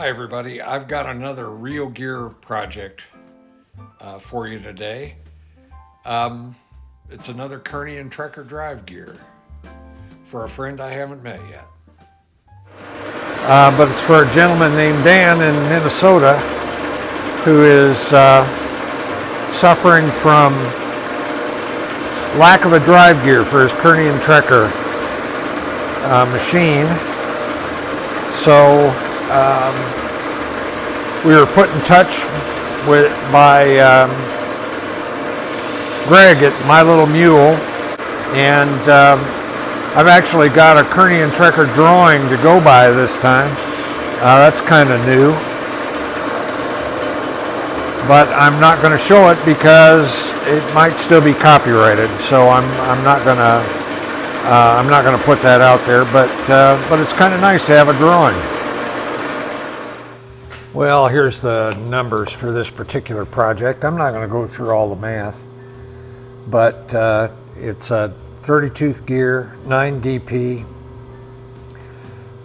Hi everybody, I've got another real gear project for you today. It's another Kearney-Trecker drive gear for a friend I haven't met yet. But it's for a gentleman named Dan in Minnesota who is suffering from lack of a drive gear for his Kearney-Trecker machine. So we were put in touch by Greg at My Little Mule, and I've actually got a Kearney-Trecker drawing to go by this time. That's kind of new, but I'm not going to show it because it might still be copyrighted. So I'm not going to put that out there. But it's kind of nice to have a drawing. Well, here's the numbers for this particular project. I'm not going to go through all the math, but it's a 30-tooth gear, 9 DP.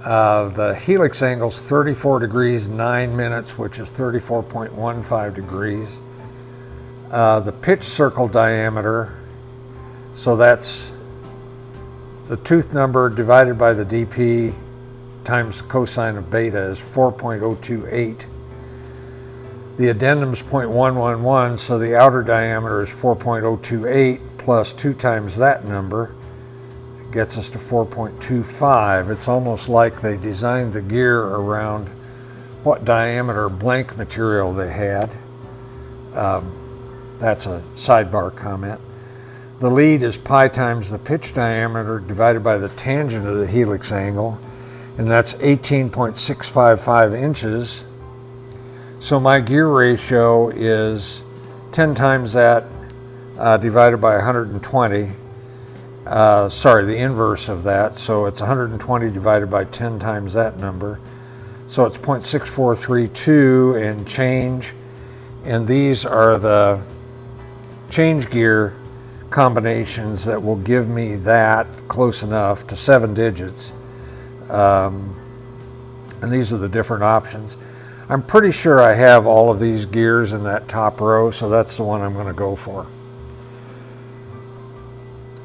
The helix angle's 34 degrees, 9 minutes, which is 34.15 degrees. The pitch circle diameter, so that's the tooth number divided by the DP times cosine of beta is 4.028. The addendum's 0.111, so the outer diameter is 4.028 plus 2 times that number gets us to 4.25. It's almost like they designed the gear around what diameter blank material they had. That's a sidebar comment. The lead is pi times the pitch diameter divided by the tangent of the helix angle, and that's 18.655 inches. So my gear ratio is 10 times that divided by 120. Sorry, the inverse of that. So it's 120 divided by 10 times that number. So it's 0.6432 and change. And these are the change gear combinations that will give me that close enough to 7 digits. And these are the different options. I'm pretty sure I have all of these gears in that top row, so that's the one I'm going to go for.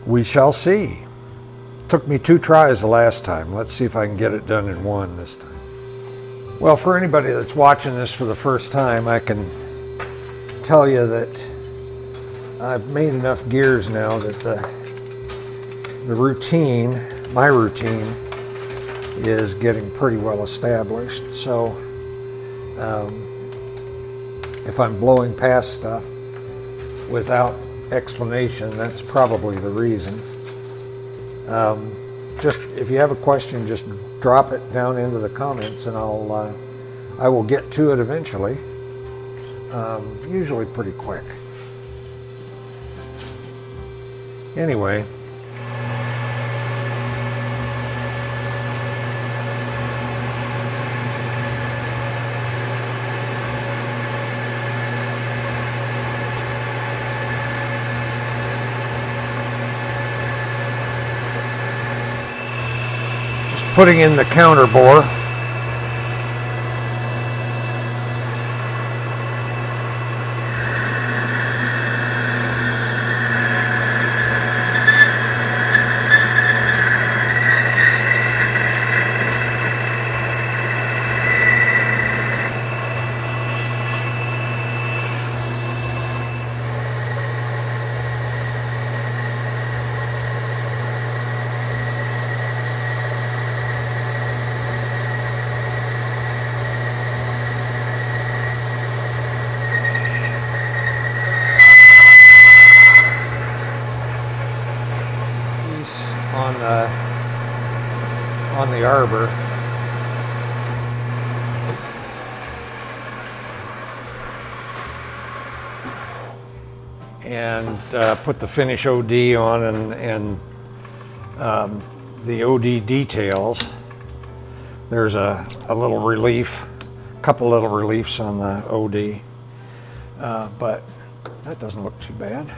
We shall see. Took me 2 tries the last time. Let's see if I can get it done in 1 this time. Well, for anybody that's watching this for the first time, I can tell you that I've made enough gears now that the routine, my routine, is getting pretty well established. So if I'm blowing past stuff without explanation, that's probably the reason. Just if you have a question, just drop it down into the comments, and I will get to it eventually. Usually pretty quick. Anyway. Putting in the counter bore. On the arbor. And put the finish OD on and the OD details. There's a little relief, a couple little reliefs on the OD, but that doesn't look too bad.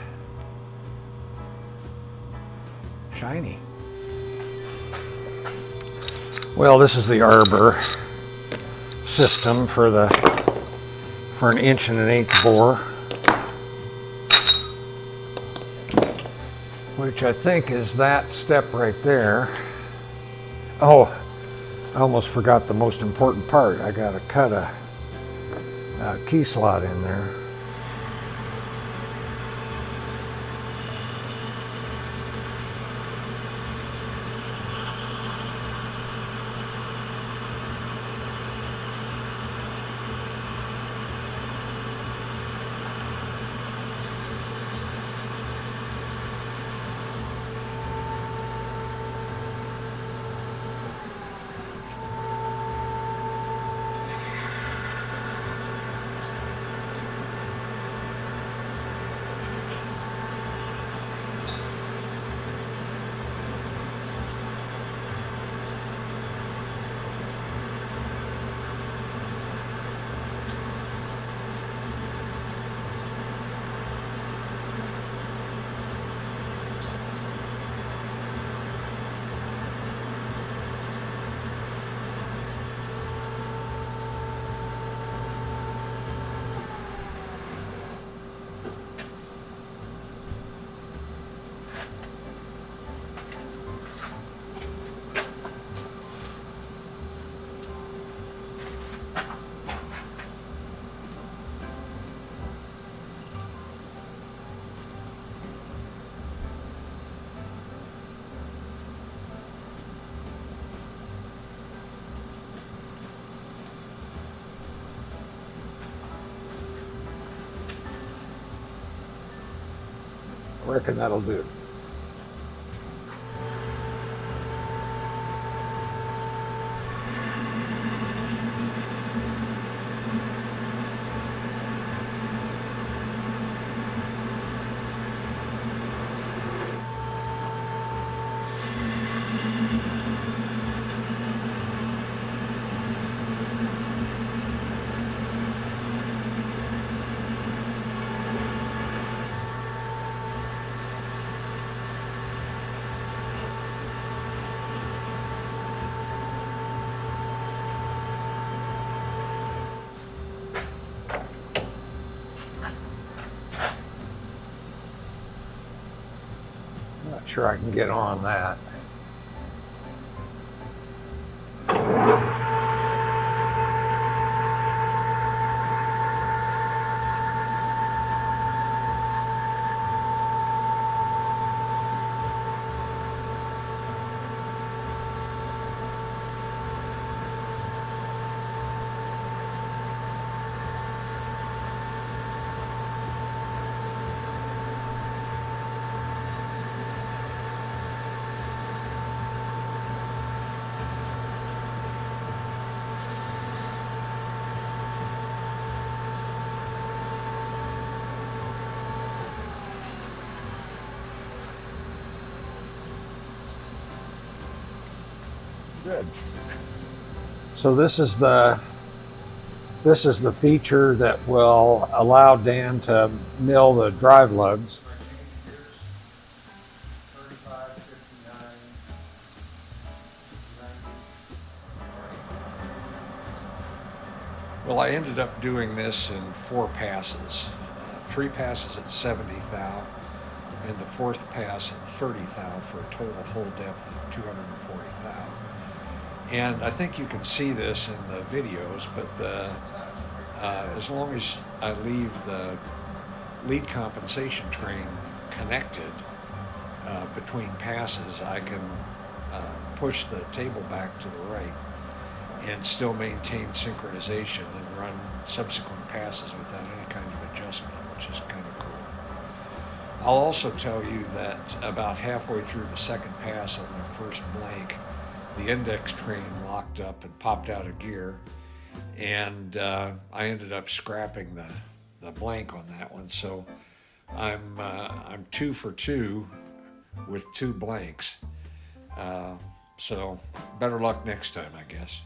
Shiny. Well, this is the arbor. system for an 1 1/8" bore, which I think is that step right there. Oh, I almost forgot the most important part. I got to cut a key slot in there. I reckon that'll do. Not sure I can get on that. Good. So this is the feature that will allow Dan to mill the drive lugs. Well, I ended up doing this in 4 passes. 3 passes at 70 thou, and the 4th pass at 30 thou for a total hole depth of 240 thou. And I think you can see this in the videos, but as long as I leave the lead compensation train connected between passes, I can push the table back to the right and still maintain synchronization and run subsequent passes without any kind of adjustment, which is kind of cool. I'll also tell you that about halfway through the 2nd pass on my first blank, the index train locked up and popped out of gear, and I ended up scrapping the blank on that one. So I'm 2 for 2 with 2 blanks. So better luck next time, I guess.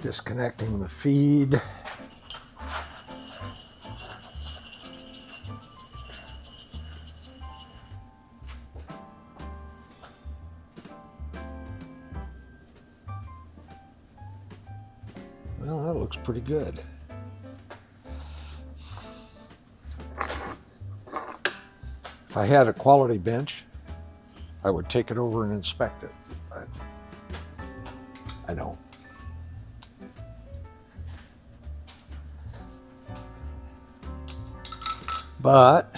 Disconnecting the feed. Well, that looks pretty good. If I had a quality bench, I would take it over and inspect it, but I don't. But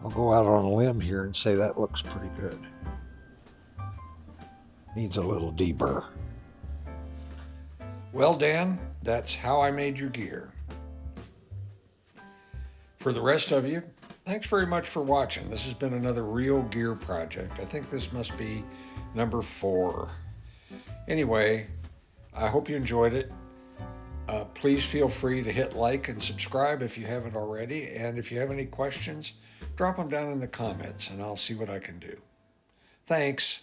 I'll go out on a limb here and say that looks pretty good. Needs a little deburr. Well, Dan, that's how I made your gear. For the rest of you, thanks very much for watching. This has been another real gear project. I think this must be number 4. Anyway, I hope you enjoyed it. Please feel free to hit like and subscribe if you haven't already. And if you have any questions, drop them down in the comments and I'll see what I can do. Thanks.